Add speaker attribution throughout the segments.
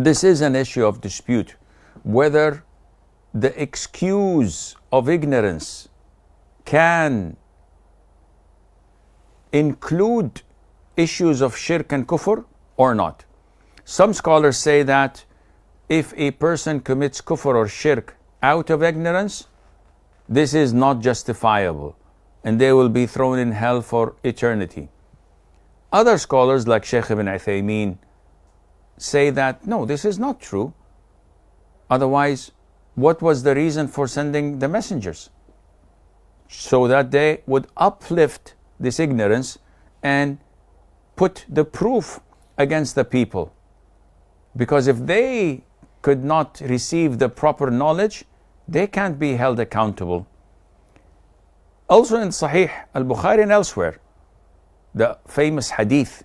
Speaker 1: this is an issue of dispute, whether the excuse of ignorance can include issues of shirk and kufr or not. Some scholars say that if a person commits kufr or shirk out of ignorance, this is not justifiable and they will be thrown in hell for eternity. Other scholars like Sheikh Ibn Uthaymeen say that no, this is not true. Otherwise, what was the reason for sending the messengers? So that they would uplift this ignorance and put the proof against the people. Because if they could not receive the proper knowledge, they can't be held accountable. Also in Sahih Al-Bukhari and elsewhere, the famous hadith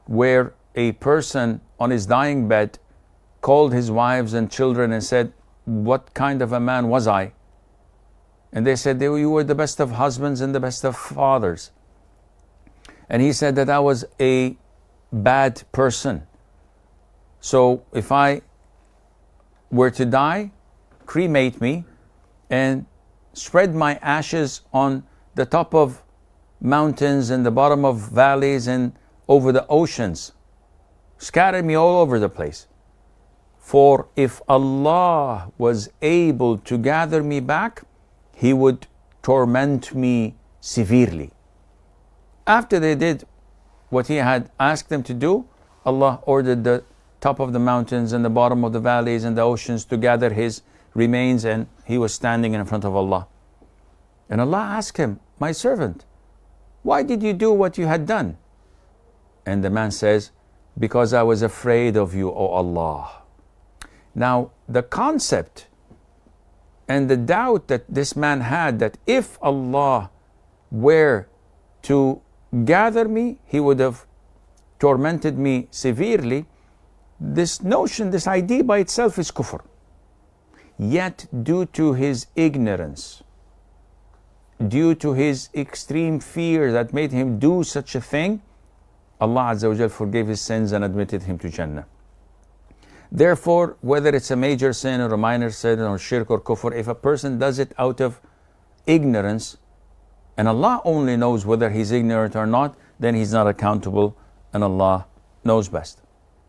Speaker 1: where a person on his dying bed called his wives and children and said, what kind of a man was I? And they said, you were the best of husbands and the best of fathers. And he said that I was a bad person. So if I were to die, cremate me and spread my ashes on the top of mountains and the bottom of valleys and over the oceans. Scatter me all over the place. For if Allah was able to gather me back, He would torment me severely. After they did what He had asked them to do, Allah ordered the top of the mountains and the bottom of the valleys and the oceans to gather his remains, and he was standing in front of Allah. And Allah asked him, my servant, why did you do what you had done? And the man says, because I was afraid of you, O Allah. Now, the concept and the doubt that this man had that if Allah were to gather me, He would have tormented me severely. This notion, this idea by itself is kufr. Yet due to his ignorance, due to his extreme fear that made him do such a thing, Allah Azza wa Jal forgave his sins and admitted him to Jannah. Therefore, whether it's a major sin or a minor sin or shirk or kufr, if a person does it out of ignorance, and Allah only knows whether he's ignorant or not, then he's not accountable, and Allah knows best.